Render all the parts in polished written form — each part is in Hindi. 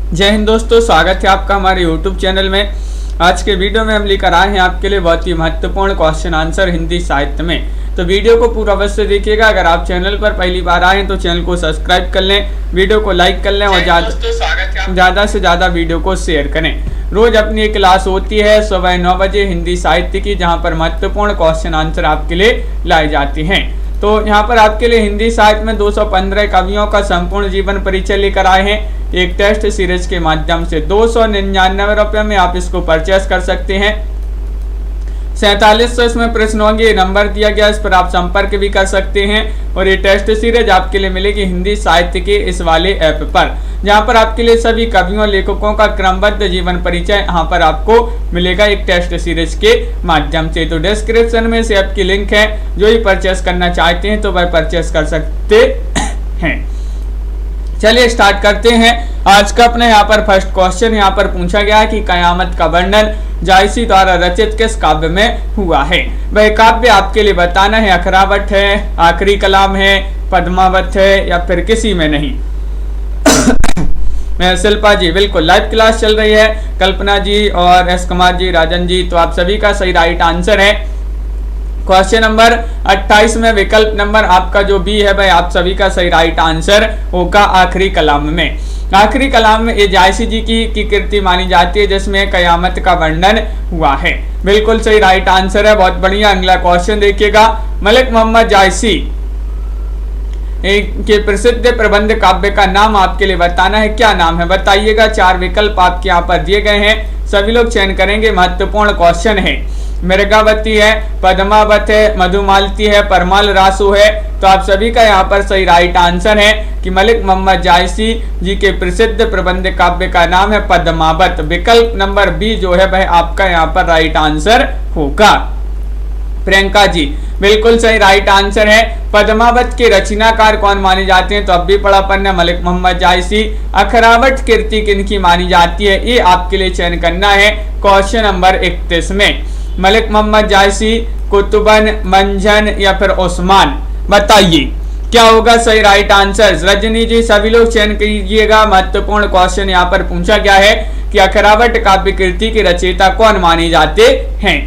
जय हिंद दोस्तों, स्वागत है आपका हमारे YouTube चैनल में। आज के वीडियो में हम लेकर आए हैं आपके लिए बहुत ही महत्वपूर्ण क्वेश्चन आंसर हिंदी साहित्य में। तो वीडियो को पूरा अवश्य देखिएगा। अगर आप चैनल पर पहली बार आए हैं तो चैनल को सब्सक्राइब कर लें, वीडियो को लाइक कर लें और ज़्यादा से ज़्यादा वीडियो को शेयर करें। रोज अपनी एक क्लास होती है सुबह 9 बजे हिंदी साहित्य की, जहाँ पर महत्वपूर्ण क्वेश्चन आंसर आपके लिए लाए जाते हैं। तो यहाँ पर आपके लिए हिंदी साहित्य में 215 कवियों का संपूर्ण जीवन परिचय लेकर आए हैं। एक टेस्ट सीरीज के माध्यम से 299 रुपये में आप इसको परचेस कर सकते हैं। 4700 इसमें प्रश्न होंगे, नंबर दिया गया, इस पर आप संपर्क भी कर सकते हैं। और ये टेस्ट सीरीज आपके लिए मिलेगी हिंदी साहित्य के इस वाले ऐप पर, जहां पर आपके लिए सभी कवियों लेखकों का क्रमबद्ध जीवन परिचय यहाँ पर आपको मिलेगा एक टेस्ट सीरीज के माध्यम से। तो डिस्क्रिप्शन में से आपकी लिंक है, जो ही परचेस करना चाहते हैं तो वह परचेस कर सकते हैं। चलिए स्टार्ट करते हैं। आज का अपने यहाँ पर फर्स्ट क्वेश्चन यहाँ पर पूछा गया है कि कयामत का वर्णन जायसी द्वारा रचित किस काव्य में हुआ है। वह काव्य आपके लिए बताना है, अखरावट है, आखिरी कलाम है, पद्मावत है या फिर किसी में नहीं। शिल्पा जी, बिल्कुल लाइव क्लास चल रही है। कल्पना जी और एस कुमार जी, राजन जी, तो आप सभी का सही राइट आंसर है। क्वेश्चन नंबर 28 में विकल्प नंबर आपका जो बी है भाई, आप सभी का सही राइट आंसर होगा आखिरी कलाम में। आखिरी कलाम में ये जायसी जी की कृति मानी जाती है, जिसमें कयामत का वर्णन हुआ है। बिल्कुल सही राइट आंसर है, बहुत बढ़िया। अगला क्वेश्चन देखिएगा। मलिक मोहम्मद जायसी के प्रसिद्ध प्रबंध काव्य का नाम आपके लिए बताना है, क्या नाम है बताइएगा। 4 विकल्प आपके यहाँ पर दिए गए हैं, सभी लोग चयन करेंगे। महत्वपूर्ण क्वेश्चन है। मृगावती है, पद्मावत है, मधुमालती है, परमाल रासु है। तो आप सभी का यहाँ पर सही राइट आंसर है कि मलिक मोहम्मद जायसी जी के प्रसिद्ध प्रबंध काव्य का नाम है पद्मावत। विकल्प नंबर बी जो है वह आपका यहाँ पर राइट आंसर होगा। प्रियंका जी, बिल्कुल सही राइट आंसर है। पद्मावत के रचनाकार कौन माने जाते हैं, तो अब भी पढ़ा पन्ना मलिक मोहम्मद जायसी। अखरावट कृति किनकी मानी जाती है, ये आपके लिए चयन करना है क्वेश्चन नंबर 31 में। मलिक मोहम्मद जायसी, कुतुबन, मंजन या फिर ओस्मान, बताइए क्या होगा सही राइट आंसर। रजनी जी, सभी लोग चयन कीजिएगा। महत्वपूर्ण क्वेश्चन यहाँ पर पूछा गया है कि अखरावट काव्य कृति के रचयिता कौन माने जाते हैं।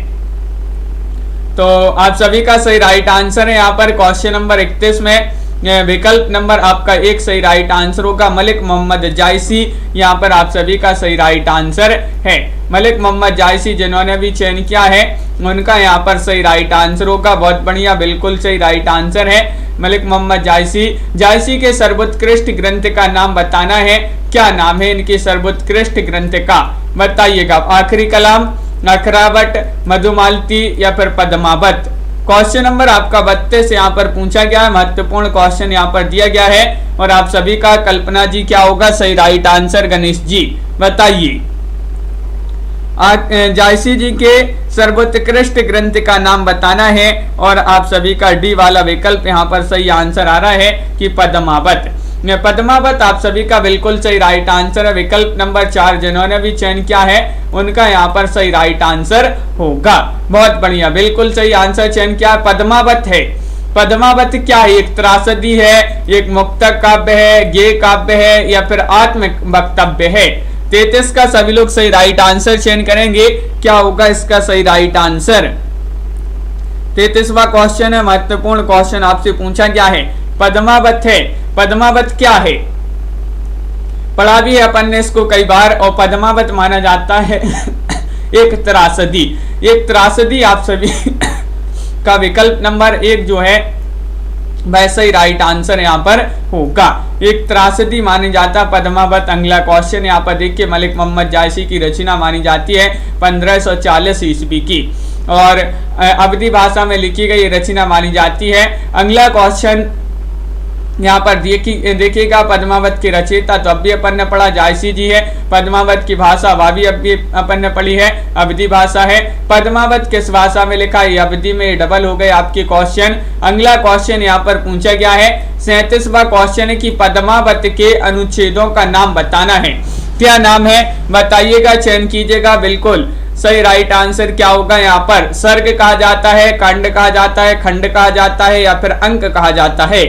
तो आप सभी का सही राइट आंसर है यहाँ पर क्वेश्चन नंबर 31 में विकल्प नंबर आपका 1 सही राइट आंसर होगा, मलिक मोहम्मद जायसी। यहाँ पर आप सभी का सही राइट आंसर है। मलिक मोहम्मद जायसी जिन्होंने भी चयन किया है, उनका यहाँ पर सही राइट आंसर होगा। बहुत बढ़िया, बिल्कुल सही राइट आंसर है मलिक मोहम्मद जायसी। जायसी के सर्वोत्कृष्ट ग्रंथ का नाम बताना है, क्या नाम है इनके सर्वोत्कृष्ट ग्रंथ का बताइएगा। आखिरी कलाम, अखरावट, मधुमालती या फिर पद्मावत। क्वेश्चन नंबर आपका 32 यहाँ पर पूछा गया है। महत्वपूर्ण क्वेश्चन यहाँ पर दिया गया है और आप सभी का कल्पना जी क्या होगा सही राइट आंसर। गणेश जी बताइए। जायसी जी के सर्वोत्कृष्ट ग्रंथ का नाम बताना है और आप सभी का डी वाला विकल्प यहाँ पर सही आंसर आ रहा है कि पद्मावत। पद्मावत आप सभी का बिल्कुल सही राइट आंसर है। विकल्प नंबर 4 जिन्होंने भी चयन किया है, उनका यहाँ पर सही राइट आंसर होगा। बहुत बढ़िया, बिल्कुल सही आंसर चयन किया, पद्मावत है। पद्मावत क्या है, एक त्रासदी है, एक मुक्तक काव्य है, गेय काव्य है या फिर आत्म वक्तव्य है। 33 का सभी लोग सही राइट आंसर चयन करेंगे, क्या होगा इसका सही राइट आंसर। 33वां क्वेश्चन है, महत्वपूर्ण क्वेश्चन आपसे पूछा गया है। पद्मावत है, पद्मावत क्या है, पढ़ा भी है अपन ने इसको कई बार। और पद्मावत माना जाता है एक त्रासदी। एक त्रासदी आप सभी का विकल्प नंबर 1 जो है वैसा ही राइट आंसर यहाँ पर होगा। एक त्रासदी मानी जाता पद्मावत। अगला क्वेश्चन यहाँ पर देखिए। मलिक मोहम्मद जायसी की रचना मानी जाती है 1540 ईस्वी की और अवधी भाषा में लिखी गई रचना मानी जाती है। अगला क्वेश्चन यहाँ पर देखिएगा। पद्मावत के रचयिता तो अब भी अपन ने पढ़ा जायसी जी है। पद्मावत की भाषा वह भी अब भी अपन ने पढ़ी है, अवधी भाषा है। पद्मावत किस भाषा में लिखा है, अवधी में डबल हो गए आपके क्वेश्चन। अगला क्वेश्चन यहाँ पर पूछा गया है। 37वां क्वेश्चन है कि पद्मावत के अनुच्छेदों का नाम बताना है, क्या नाम है बताइएगा, चयन कीजिएगा। बिल्कुल सही राइट आंसर क्या होगा यहाँ पर। सर्ग कहा जाता है, कांड कहा जाता है, खंड कहा जाता है या फिर अंक कहा जाता है।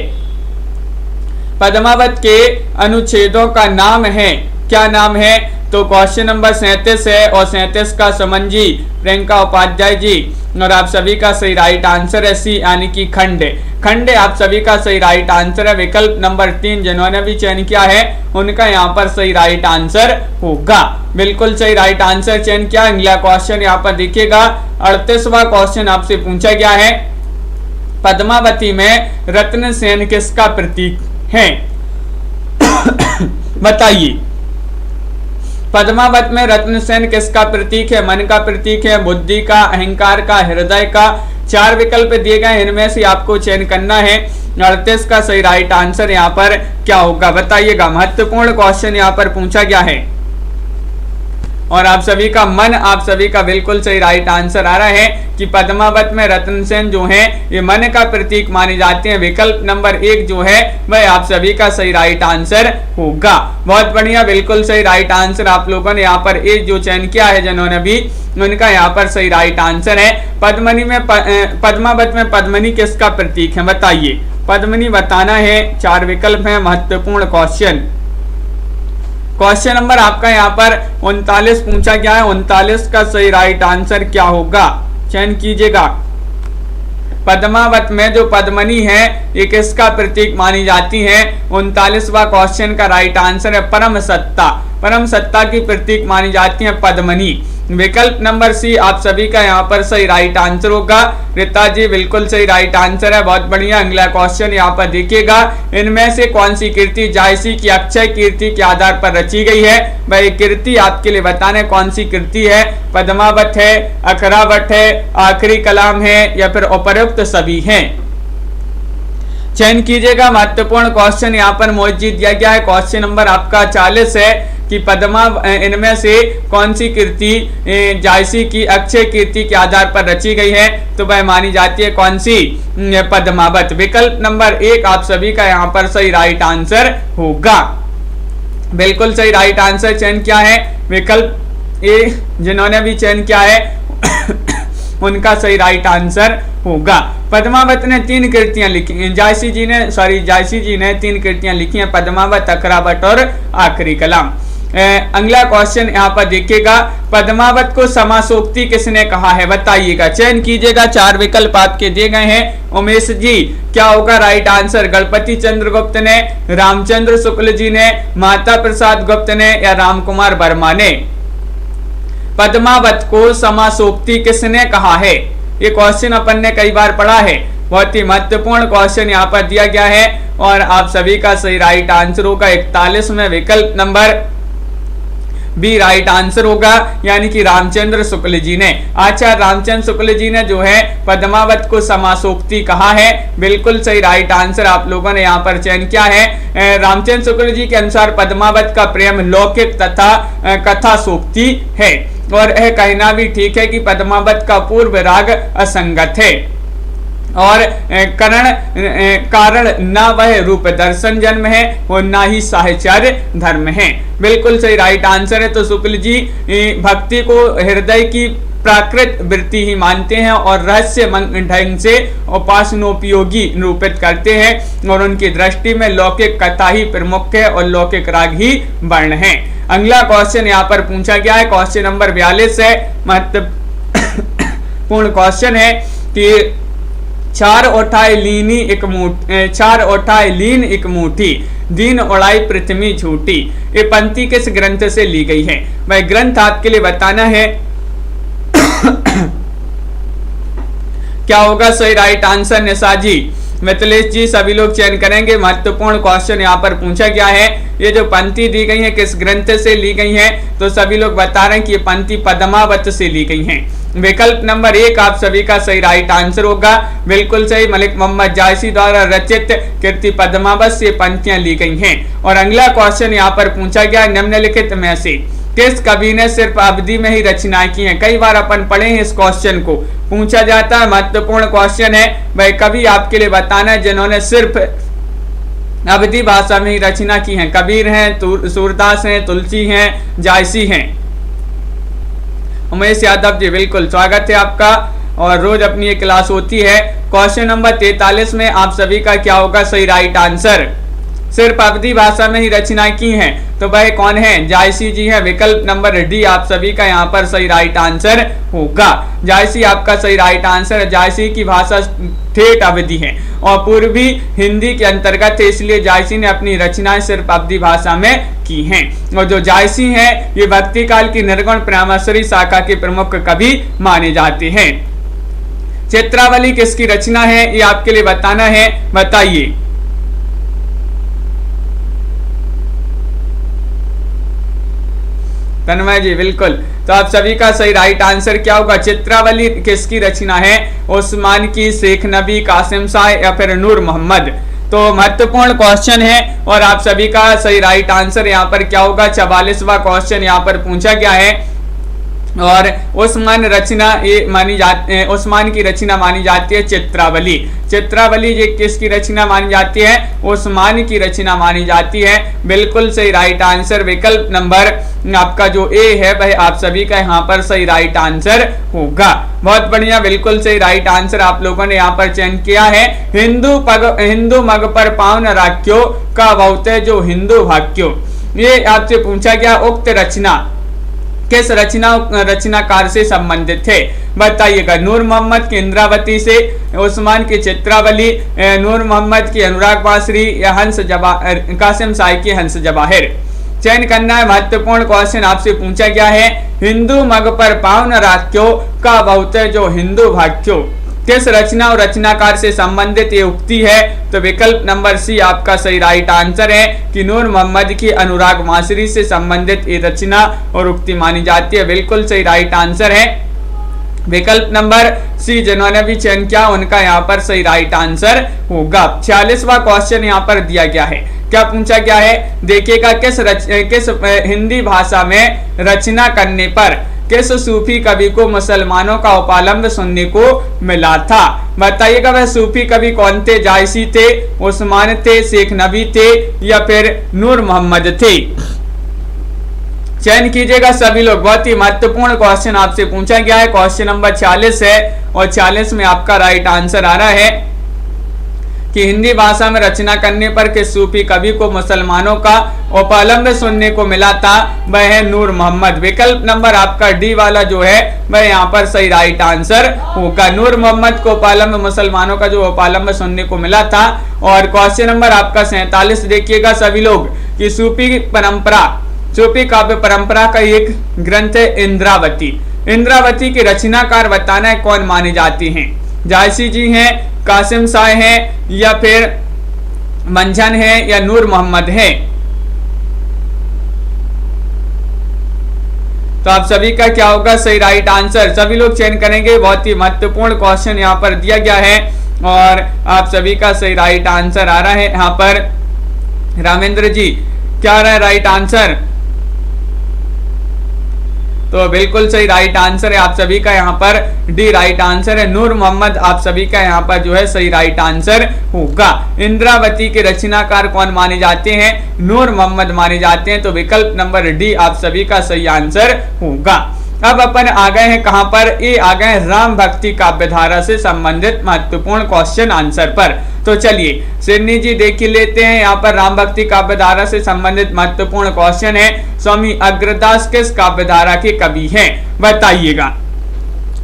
पद्मावत के अनुच्छेदों का नाम है क्या नाम है? तो क्वेश्चन नंबर 37 है और 37 का समन जी, प्रियंका उपाध्याय जी, और आप सभी का सही राइट आंसर है सी यानी कि खंडे। खंडे आप सभी का सही राइट आंसर है। विकल्प नंबर 3 जिन्होंने भी चयन किया है उनका यहाँ पर सही राइट आंसर होगा। बिल्कुल सही राइट आंसर चयन किया। अगला क्वेश्चन यहाँ पर देखिएगा 38वां क्वेश्चन आपसे पूछा गया है, पद्मावती में रत्न सेन किसका प्रतीक है? बताइए, पद्मावत में रत्न सेन किसका प्रतीक है? मन का प्रतीक है, बुद्धि का, अहंकार का, हृदय का? 4 विकल्प दिए गए, इनमें से आपको चयन करना है। 38 का सही राइट आंसर यहाँ पर क्या होगा बताइएगा। महत्वपूर्ण क्वेश्चन यहाँ पर पूछा गया है और आप सभी का मन, आप सभी का बिल्कुल सही राइट आंसर आ रहा है कि पद्मावत में रत्न सेन जो है ये मन का प्रतीक माने जाते हैं। विकल्प नंबर 1 जो है वह आप सभी का सही राइट आंसर होगा। बहुत बढ़िया, बिल्कुल सही राइट आंसर आप लोगों ने यहाँ पर एक जो चयन किया है जिन्होंने भी, उनका यहाँ पर सही राइट आंसर है। पद्मावत में पद्मनी किसका प्रतीक है बताइए। पद्मनी बताना है, 4 विकल्प है। महत्वपूर्ण क्वेश्चन, क्वेश्चन नंबर आपका यहाँ पर 39 पूछा गया है। 39 का सही राइट आंसर क्या होगा चयन कीजिएगा। पद्मावत में जो पद्मनी है ये किसका प्रतीक मानी जाती है? 39वां क्वेश्चन का राइट आंसर है परम सत्ता। परम सत्ता की प्रतीक मानी जाती है पद्मनी। विकल्प नंबर सी आप सभी का यहाँ पर सही राइट आंसर होगा। रीता जी बिल्कुल सही राइट आंसर है, बहुत बढ़िया। अगला क्वेश्चन यहाँ पर देखिएगा, इनमें से कौन सी कृति जायसी की अक्षय कीर्ति के आधार पर रची गई है? भाई कृति आपके लिए बताने कौन सी कृति है। पद्मावत है, अखरावट है, आखिरी कलाम है या फिर उपरोक्त सभी हैं? चयन कीजिएगा। महत्वपूर्ण क्वेश्चन यहाँ पर मौजूद दिया गया है। क्वेश्चन नंबर आपका 40 है कि इनमें से कौन सी कृति जायसी की अक्षय कीर्ति के आधार पर रची गई है? तो वह मानी जाती है कौन सी? पद्मावत। विकल्प नंबर 1 आप सभी का यहाँ पर सही राइट आंसर होगा। बिल्कुल सही राइट आंसर चयन किया है। विकल्प ए जिन्होंने भी चयन किया है उनका सही राइट आंसर होगा। पद्मावत ने 3 कृतियां लिखी, जायसी जी ने 3 कृतियां लिखी हैं, पद्मावत, अखरावट और आखिरी कलाम। अगला क्वेश्चन यहाँ पर देखिएगा, पद्मावत को समासोक्ति किसने कहा है बताइएगा। चयन कीजिएगा। 4 विकल्प आपके दिए गए हैं। उमेश जी क्या होगा राइट आंसर? गणपति चंद्र गुप्त ने, रामचंद्र शुक्ल जी ने, माता प्रसाद गुप्त ने या राम कुमार वर्मा ने? पद्मावत को समासोक्ति किसने कहा है? ये क्वेश्चन अपन ने कई बार पढ़ा है। बहुत ही महत्वपूर्ण क्वेश्चन यहाँ पर दिया गया है और आप सभी का सही राइट आंसर होगा 41 में विकल्प नंबर बी राइट आंसर होगा, यानी कि रामचंद्र शुक्ल जी ने। आचार्य रामचंद्र शुक्ल जी ने जो है पद्मावत को समासोक्ति कहा है। बिल्कुल सही राइट आंसर आप लोगों ने यहाँ पर चयन किया है। रामचंद्र शुक्ल जी के अनुसार पद्मावत का प्रेम लौकिक तथा कथा सोक्ति है और यह कहना भी ठीक है कि पद्मावत का पूर्व राग असंगत है और कारण न वह रूप दर्शन जन्म है और न ही साहचर्य धर्म है। बिल्कुल सही राइट आंसर है। तो शुक्ल जी भक्ति को हृदय की प्राकृत वृत्ति ही मानते हैं और रहस्य ढंग से उपासनोपयोगी निरूपित करते हैं और उनकी दृष्टि में लौकिक कथा ही प्रमुख है और लौकिक राग ही वर्ण है। अगला क्वेश्चन यहाँ पर पूछा गया है, क्वेश्चन नंबर 42 है। महत्वपूर्ण क्वेश्चन है कि 4 ओठाए लीन एक मुट्ठी, दीन उड़ाई पृथ्वी झूठी। ये पंक्ति किस ग्रंथ से ली गई है? वह ग्रंथ आपके लिए बताना है। क्या होगा सही राइट आंसर? निशा जी, मिथिलेश जी, सभी लोग चयन करेंगे। महत्वपूर्ण क्वेश्चन यहाँ पर पूछा गया है, ये जो पंक्ति दी गई है किस ग्रंथ से ली गई है? तो सभी लोग बता रहे हैं कि ये पंक्ति पद्मावत से ली गई है। विकल्प नंबर 1 आप सभी का सही राइट आंसर होगा। बिल्कुल सही, मलिक मोहम्मद जायसी द्वारा रचित कीर्ति पद्मावत से पंक्तियां ली गई हैं। और अगला क्वेश्चन यहाँ पर पूछा गया, निम्नलिखित में से किस कवि ने सिर्फ अवधि में ही रचनाएं की हैं? कई बार अपन पढ़े हैं इस क्वेश्चन को, पूछा जाता है। महत्वपूर्ण क्वेश्चन है। वह कवि आपके लिए बताना है जिन्होंने सिर्फ अवधि भाषा में ही रचना की है। कबीर हैं, सूरदास हैं, तुलसी हैं, जायसी हैं। उमेश यादव जी बिल्कुल स्वागत है आपका और रोज अपनी ये क्लास होती है। क्वेश्चन नंबर 43 में आप सभी का क्या होगा सही राइट आंसर? सिर्फ अवधी भाषा में ही रचना की हैं, तो वह कौन है? जायसी जी है। विकल्प नंबर डी आप सभी का यहाँ पर सही राइट आंसर होगा। जायसी आपका सही राइट आंसर है। जायसी की भाषा ठेठ अवधी है और पूर्वी हिंदी के अंतर्गत है, इसलिए जायसी ने अपनी रचनाएं सिर्फ अवधी भाषा में की हैं। और जो जायसी हैं ये भक्ति काल की निर्गुण प्रेमाश्री शाखा के प्रमुख कवि माने जाते हैं। चित्रावली किसकी रचना है ये आपके लिए बताना है, बताइए। तन्मय जी बिल्कुल, तो आप सभी का सही राइट आंसर क्या होगा? चित्रावली किसकी रचना है? उस्मान की, शेख नबी, कासिम शाह या फिर नूर मोहम्मद? तो महत्वपूर्ण क्वेश्चन है और आप सभी का सही राइट आंसर यहाँ पर क्या होगा? 44वां क्वेश्चन यहाँ पर पूछा गया है और उस्मान रचना ये मानी जाती है, उस्मान की रचना मानी जाती है चित्रावली। चित्रावली ये किसकी रचना मानी जाती है? उस्मान की रचना मानी जाती है। बिल्कुल सही राइट आंसर विकल्प नंबर आपका जो ए है वह आप सभी का यहाँ पर सही राइट आंसर होगा। बहुत बढ़िया, बिल्कुल सही राइट आंसर आप लोगों ने यहाँ पर चयन किया है। हिंदू मग पर पावन राख्यो का बहुते जो हिंदू भाग्यो, ये आपसे पूछा गया। उक्त रचना किस रचनाकार से संबंधित है? बताइएगा। नूर मोहम्मद की इंद्रावती से, उस्मान की चित्रावली, नूर मोहम्मद की अनुराग बांसुरी या कासिम शाह की हंस जवाहिर? चयन करना है। महत्वपूर्ण क्वेश्चन आपसे पूछा गया है। हिंदू मग पर पावन राख्यो का बहुत जो हिंदू भाग्यो, किस रचना और रचनाकार से संबंधित ये उक्ति है? तो विकल्प नंबर सी आपका सही राइट आंसर है कि नूर मोहम्मद की अनुराग बांसुरी से संबंधित ये रचना और उक्ति मानी जाती है। बिल्कुल सही राइट आंसर है विकल्प नंबर सी। जिन्होंने भी चयन किया उनका यहाँ पर सही राइट आंसर होगा। 46वां क्वेश्चन यहाँ पर दिया गया है। क्या पूछा गया है? देखिएगा, किस हिंदी भाषा में रचना करने पर किस सूफी कवि को मुसलमानों का उपालंब सुनने को मिला था? बताइएगा वह सूफी कवि कौन थे? जायसी थे, उस्मान थे, शेख नबी थे या फिर नूर मोहम्मद थे? चयन कीजिएगा सभी लोग। बहुत ही महत्वपूर्ण क्वेश्चन आपसे पूछा गया है। क्वेश्चन नंबर 40 है और 40 में आपका राइट आंसर आ रहा है कि हिंदी भाषा में रचना करने पर किस सूफी कवि को मुसलमानों का उपालंब सुनने को मिला था? वह है नूर मोहम्मद। विकल्प नंबर आपका डी वाला जो है वह यहाँ पर सही राइट आंसर होगा। नूर मोहम्मद को उपालंब, मुसलमानों का जो उपालंब सुनने को मिला था। और क्वेश्चन नंबर आपका 47 देखिएगा सभी लोग कि सूफी काव्य परंपरा का एक ग्रंथ है इंद्रावती। इंद्रावती के रचनाकार बताना है कौन माने जाते हैं? जायसी जी हैं, कासिम शाह हैं या फिर मंझन है या नूर मोहम्मद है? तो आप सभी का क्या होगा सही राइट आंसर? सभी लोग चयन करेंगे। बहुत ही महत्वपूर्ण क्वेश्चन यहाँ पर दिया गया है और आप सभी का सही राइट आंसर आ रहा है यहाँ पर। रामेंद्र जी क्या आ रहा है राइट आंसर? तो बिल्कुल सही राइट आंसर है आप सभी का यहाँ पर डी राइट आंसर है। नूर मोहम्मद आप सभी का यहाँ पर जो है सही राइट आंसर होगा। इंद्रावती के रचनाकार कौन माने जाते हैं? नूर मोहम्मद माने जाते हैं। तो विकल्प नंबर डी आप सभी का सही आंसर होगा। अब अपन आ गए हैं कहां पर? ये आ गए हैं राम भक्ति काव्यधारा से संबंधित महत्वपूर्ण क्वेश्चन आंसर पर। तो चलिए सिन्नी जी देख लेते हैं यहाँ पर राम भक्ति काव्यधारा से संबंधित महत्वपूर्ण क्वेश्चन है। स्वामी अग्रदास किस काव्यधारा के कवि हैं? बताइएगा।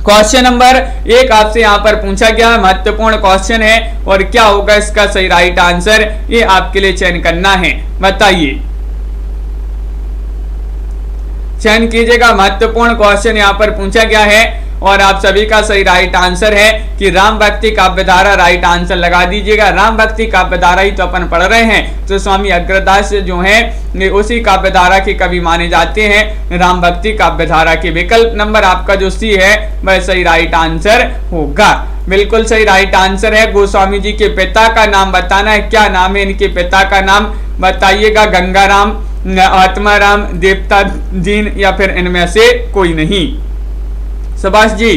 क्वेश्चन नंबर 1 आपसे यहाँ पर पूछा गया, महत्वपूर्ण क्वेश्चन है और क्या होगा इसका सही राइट आंसर, ये आपके लिए चयन करना है। बताइए, चयन कीजिएगा। महत्वपूर्ण क्वेश्चन यहाँ पर पूछा गया है और आप सभी का सही राइट आंसर है कि राम भक्ति काव्यधारा। राइट आंसर लगा दीजिएगा। राम भक्ति काव्यधारा ही तो अपन पढ़ रहे हैं, तो स्वामी अग्रदास जो हैं उसी काव्यधारा के कवि माने जाते हैं, राम भक्ति काव्यधारा के। विकल्प नंबर आपका जो सी है वह सही राइट आंसर होगा। बिल्कुल सही राइट आंसर है। गोस्वामी जी के पिता का नाम बताना है। क्या नाम है इनके पिता का नाम? बताइएगा। गंगाराम, आत्माराम, देवता दीन या फिर इनमें से कोई नहीं? सुभाष जी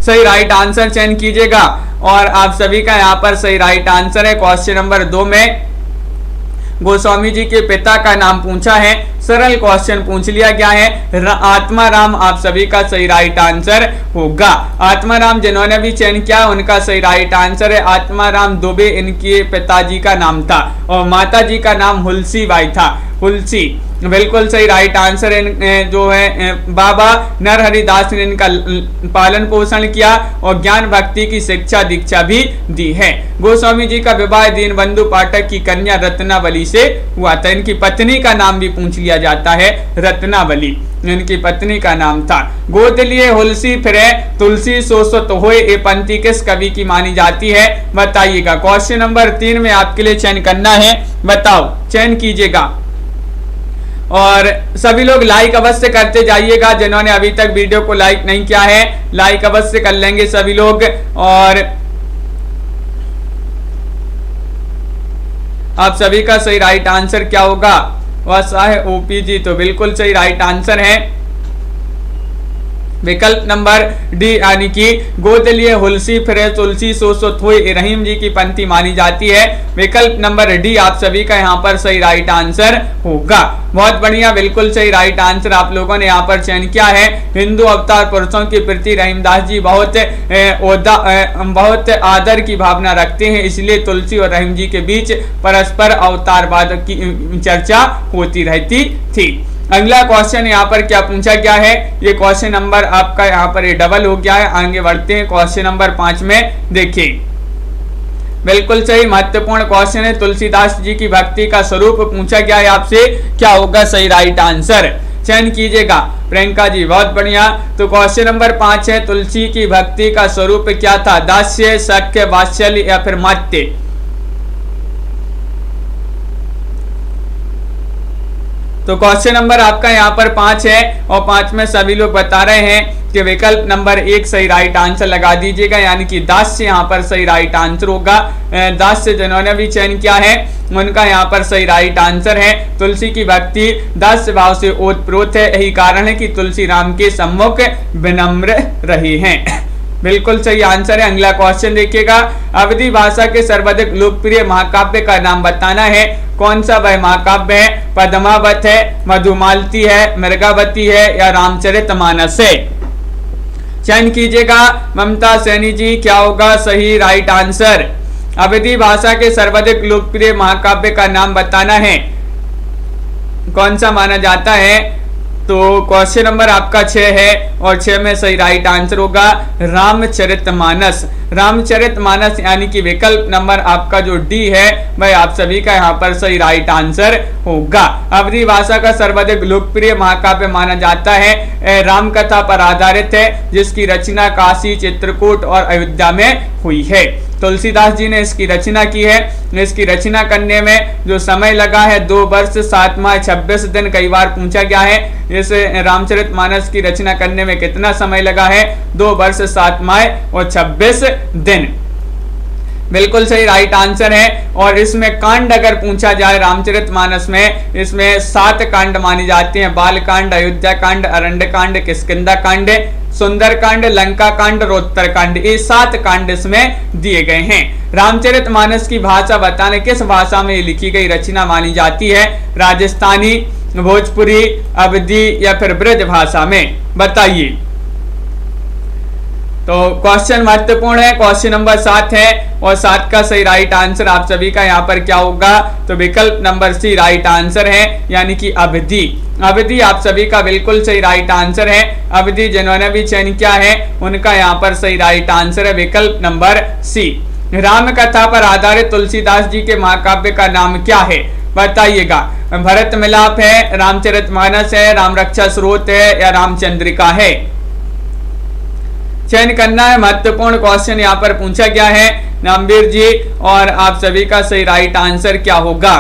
सही राइट आंसर चयन कीजिएगा और आप सभी का यहाँ पर सही राइट आंसर है। क्वेश्चन नंबर 2 में गोस्वामी जी के पिता का नाम पूछा है, सरल क्वेश्चन पूछ लिया गया है। आत्माराम आप सभी का सही राइट आंसर होगा। आत्माराम जिन्होंने भी चयन किया उनका सही राइट आंसर है आत्माराम दुबे, इनके पिताजी का नाम था और माता जी का नाम हुलसी बाई था। हुलसी बिल्कुल सही राइट आंसर है। जो है बाबा नरहरिदास ने इनका पालन पोषण किया और ज्ञान भक्ति की शिक्षा दीक्षा भी दी है। गोस्वामी जी का विवाह दीनबंधु पाठक की कन्या रत्नावली से हुआ था। इनकी पत्नी का नाम भी पूछ लिया जाता है, रत्नावली इनकी पत्नी का नाम था। गोद लिए हुलसी फिरे तुलसी सोसत होए, ये पंक्ति किस कवि की मानी जाती है, बताइएगा। क्वेश्चन नंबर 3 में आपके लिए चयन करना है, बताओ, चयन कीजिएगा और सभी लोग लाइक अवश्य करते जाइएगा। जिन्होंने अभी तक वीडियो को लाइक नहीं किया है लाइक अवश्य कर लेंगे सभी लोग। और आप सभी का सही राइट आंसर क्या होगा, वह है ओपी जी, तो बिल्कुल सही राइट आंसर है विकल्प नंबर डी, यानी कि गोद लिए हुलसी फिरे तुलसी सोसत होए, रहीम जी की पंक्ति मानी जाती है। विकल्प नंबर डी आप सभी का यहाँ पर सही राइट आंसर होगा। बहुत बढ़िया, बिल्कुल सही राइट आंसर आप लोगों ने यहाँ पर चयन किया है। हिंदू अवतार पुरुषों के प्रति रहीमदास जी बहुत आदर की भावना रखते हैं, इसलिए तुलसी और रहीम जी के बीच परस्पर अवतारवाद की चर्चा होती रहती थी। अगला क्वेश्चन यहाँ पर क्या पूछा गया है, ये क्वेश्चन नंबर आपका यहाँ पर ये डबल हो गया है। आगे बढ़ते हैं क्वेश्चन नंबर 5 में। देखिए बिल्कुल सही महत्वपूर्ण क्वेश्चन है, तुलसीदास जी की भक्ति का स्वरूप पूछा गया है आपसे, क्या होगा सही राइट आंसर, चयन कीजिएगा। प्रियंका जी बहुत बढ़िया। तो क्वेश्चन नंबर 5 है, तुलसी की भक्ति का स्वरूप क्या था, दास्य, सख्य, वात्सल्य या फिर मत्य। तो क्वेश्चन नंबर आपका यहाँ पर 5 है और 5 में सभी लोग बता रहे हैं कि विकल्प नंबर 1 सही राइट आंसर लगा दीजिएगा, यानी कि दास्य यहाँ पर सही राइट आंसर होगा। दास्य जिन्होंने भी चयन किया है उनका यहाँ पर सही राइट आंसर है। तुलसी की भक्ति दास्य भाव से ओतप्रोत है, यही कारण है कि तुलसी राम के सम्मुख विनम्र रही हैं। बिल्कुल सही आंसर है। अगला क्वेश्चन देखिएगा, अवधी भाषा के सर्वाधिक लोकप्रिय महाकाव्य का नाम बताना है। कौन सा वह महाकाव्य है, पद्मावत है, मधुमालती है, मृगावती है या रामचरितमानस है, चयन कीजिएगा। ममता सैनी जी क्या होगा सही राइट आंसर, अवधी भाषा के सर्वाधिक लोकप्रिय महाकाव्य का नाम बताना है, कौन सा माना जाता है। तो क्वेश्चन नंबर आपका 6 है और 6 में सही राइट आंसर होगा रामचरितमानस। रामचरितमानस यानी कि विकल्प नंबर आपका जो डी है वह आप सभी का यहाँ पर सही राइट आंसर होगा। अवधी भाषा का सर्वाधिक लोकप्रिय महाकाव्य माना जाता है, राम कथा पर आधारित है, जिसकी रचना काशी, चित्रकूट और अयोध्या में हुई है। तुलसीदास जी ने इसकी रचना की है। इसकी रचना करने में जो समय लगा है 2 वर्ष 7 माह 26 दिन, कई बार पूछा गया है इस रामचरितमानस की रचना करने में कितना समय लगा है, 2 वर्ष 7 माह और 26 दिन। बिल्कुल सही राइट आंसर है। और इसमें कांड अगर पूछा जाए रामचरितमानस में, इसमें 7 कांड माने जाते हैं, बाल कांड, अयोध्या कांड, अरण्य कांड, किष्किंधा कांड, सुंदर कांड, लंका कांड, उत्तर कांड, ये 7 कांड इसमें दिए गए हैं। रामचरितमानस की भाषा बताने, किस भाषा में लिखी गई रचना मानी जाती है, राजस्थानी, भोजपुरी, अवधी या फिर ब्रज भाषा में, बताइए। तो क्वेश्चन महत्वपूर्ण है, क्वेश्चन नंबर 7 है और 7 का सही राइट आंसर आप सभी का यहाँ पर क्या होगा, तो विकल्प नंबर सी राइट आंसर है, यानी कि अवधी। अवधी आप सभी का बिल्कुल सही राइट आंसर है। अवधी जिन्होंने भी चयन किया है उनका यहाँ पर सही राइट आंसर है विकल्प नंबर सी। राम कथा पर आधारित तुलसीदास जी के महाकाव्य का नाम क्या है, बताइएगा। भरत मिलाप है, रामचरितमानस है, राम रक्षा स्रोत है या रामचंद्रिका है, चयन करना है। महत्वपूर्ण क्वेश्चन यहाँ पर पूछा गया है नामवीर जी, और आप सभी का सही राइट आंसर क्या होगा।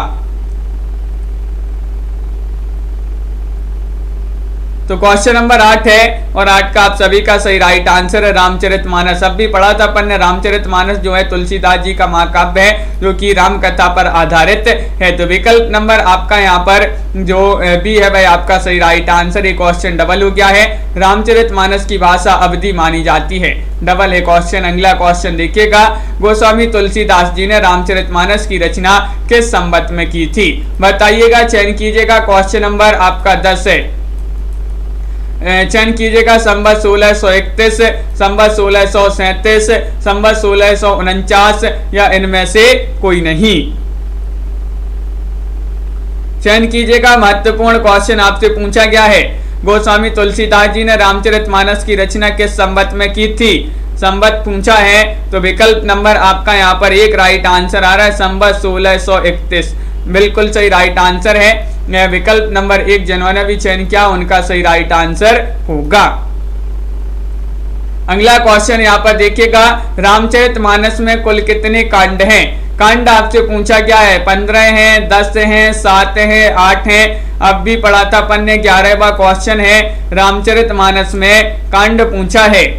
तो क्वेश्चन नंबर 8 है और 8 का आप सभी का सही राइट आंसर है रामचरितमानस। अब भी पढ़ा था अपन ने, रामचरितमानस जो है तुलसीदास जी का महाकाव्य है जो कि राम कथा पर आधारित है। तो विकल्प नंबर आपका यहाँ पर जो बी है भाई आपका सही राइट आंसर। ये क्वेश्चन डबल हो गया है। रामचरितमानस की भाषा अवधी मानी जाती है, डबल है क्वेश्चन। अगला क्वेश्चन देखिएगा, गोस्वामी तुलसीदास जी ने रामचरितमानस की रचना किस संवत में की थी? बताइएगा, चयन कीजिएगा। क्वेश्चन नंबर आपका 10 है, चयन कीजिएगा। संवत 1631, संवत 1637, संवत 1649 या इनमें से कोई नहीं। चयन कीजिएगा। महत्वपूर्ण क्वेश्चन आपसे पूछा गया है, गोस्वामी तुलसीदास जी ने रामचरितमानस की रचना किस संवत में की थी? संवत पूछा है तो विकल्प नंबर आपका यहाँ पर एक राइट आंसर आ रहा है, संवत 1631 बिल्कुल सही राइट आंसर है। विकल्प नंबर 1 जिन्होंने भी चयन किया उनका सही राइट आंसर होगा। अगला क्वेश्चन यहाँ पर देखिएगा, रामचरितमानस में कुल कितने कांड हैं? कांड आपसे पूछा गया है, 15 हैं, 10 हैं, 7 हैं, 8 हैं। अब भी पढ़ा था अपन ने, 11वां क्वेश्चन है। रामचरितमानस में कांड पूछा है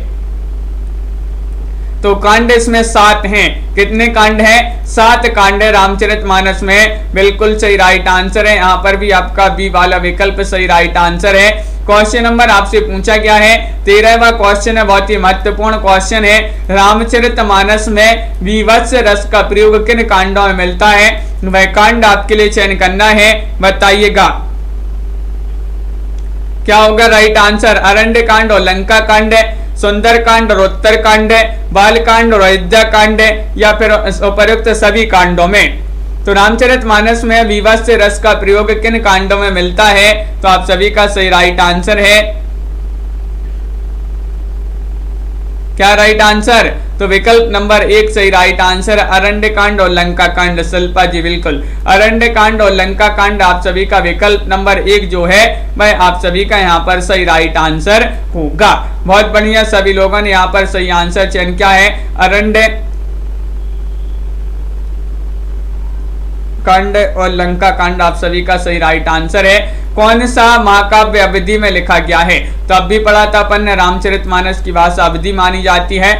तो कांड इसमें 7 हैं। कितने कांड हैं? 7 कांड है रामचरितमानस में, बिल्कुल सही राइट आंसर है। यहाँ पर भी आपका बी वाला विकल्प सही राइट आंसर है। क्वेश्चन नंबर आपसे पूछा गया है, 13वां क्वेश्चन है, बहुत ही महत्वपूर्ण क्वेश्चन है। रामचरितमानस में वीभत्स रस का प्रयोग किन कांडों में मिलता है? वह कांड आपके लिए चयन करना है, बताइएगा क्या होगा राइट आंसर? अरण्य कांड और लंका कांड है, सुंदर कांड और उत्तर कांड है, बाल कांड और अयोध्या कांड है, या फिर उपयुक्त सभी कांडों में। तो रामचरितमानस में वीभत्स रस का प्रयोग किन कांडों में मिलता है? तो आप सभी का सही राइट आंसर है, क्या राइट आंसर? तो विकल्प नंबर 1 सही राइट आंसर, अरण्य कांड और लंका कांड। शिल्पा जी बिल्कुल, अरण्य कांड और लंका कांड आप सभी का विकल्प नंबर 1 जो है वह आप सभी का यहाँ पर सही राइट आंसर होगा। बहुत बढ़िया, सभी लोगों ने यहाँ पर सही आंसर चयन किया है। अरण्य कांड और लंका कांड आप सभी का सही राइट आंसर है। कौन सा महाकाव्य अवधि में लिखा गया है? तो अब भी पढ़ा था अपन ने, रामचरितमानस की भाषा अवधि मानी जाती है।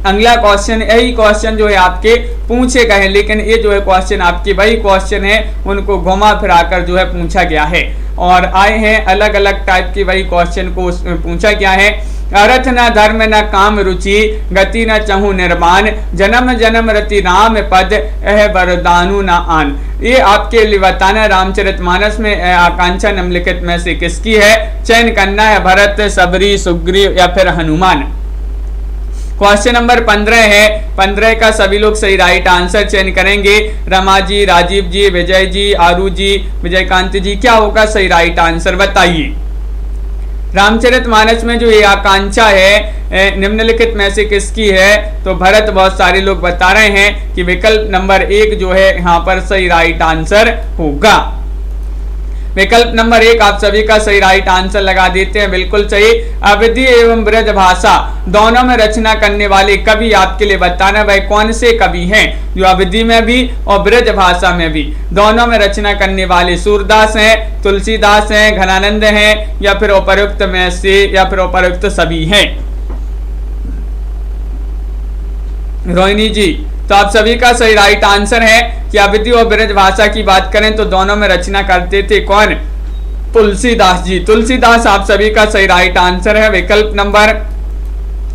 अगला क्वेश्चन, यही क्वेश्चन जो है आपके पूछे गए हैं, लेकिन ये जो है क्वेश्चन आपके वही क्वेश्चन है, उनको घुमा फिराकर जो है पूछा गया है और आए हैं अलग अलग टाइप के वही क्वेश्चन को पूछा गया है। अर्थ न धर्म न काम रुचि, गति न चहु निर्माण, जन्म जन्म रति राम पद, एह वरदानु न आन। ये आपके लिए बताना, रामचरितमानस में आकांक्षा निम्नलिखित में से किसकी है? चयन करना है, भरत, सबरी, सुग्रीव या फिर हनुमान। क्वेश्चन नंबर 15 है, 15 का सभी लोग सही राइट आंसर चयन करेंगे। रमा जी, राजीव जी, विजय जी, आरू जी, विजयकांत जी, क्या होगा सही राइट आंसर बताइए। रामचरितमानस में जो ये आकांक्षा है निम्नलिखित में से किसकी है? तो भरत, बहुत सारे लोग बता रहे हैं कि विकल्प नंबर 1 जो है यहाँ पर सही राइट आंसर होगा। विकल्प नंबर 1 आप सभी का सही राइट आंसर लगा देते हैं, बिल्कुल सही। अवधि एवं ब्रज भाषा दोनों में रचना करने वाले कवि आपके लिए बताना भाई कौन से कवि हैं जो अवधि में भी और ब्रज भाषा में भी दोनों में रचना करने वाले? सूरदास हैं, तुलसीदास हैं, घनानंद हैं या फिर उपयुक्त में से या फिर उपयुक्त सभी हैं? रोहिणी जी, तो आप सभी का सही राइट आंसर है कि अवधि और ब्रज भाषा की बात करें तो दोनों में रचना करते थे कौन? तुलसीदास जी। तुलसीदास आप सभी का सही राइट आंसर है। विकल्प नंबर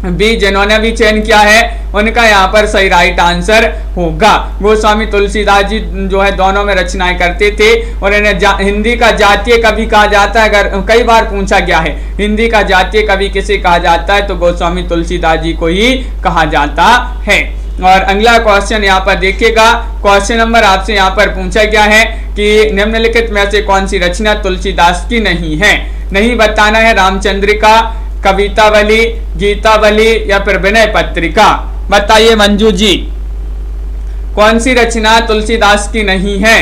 बी जिन्होंने भी चयन किया है उनका यहाँ पर सही राइट आंसर होगा। गोस्वामी तुलसीदास जी जो है दोनों में रचनाएं करते थे और इन्हें हिंदी का जातीय कवि कहा जाता है। अगर कई बार पूछा गया है हिंदी का जातीय कवि किसे कहा जाता है तो गोस्वामी तुलसीदास जी को ही कहा जाता है। और अगला क्वेश्चन यहाँ पर देखिएगा, क्वेश्चन नंबर आपसे यहाँ पर पूछा गया है कि निम्नलिखित में से कौन सी रचना तुलसीदास की नहीं है? नहीं बताना है, रामचंद्रिका, कवितावली, गीतावली या फिर विनय पत्रिका। बताइए मंजू जी, कौन सी रचना तुलसीदास की नहीं है?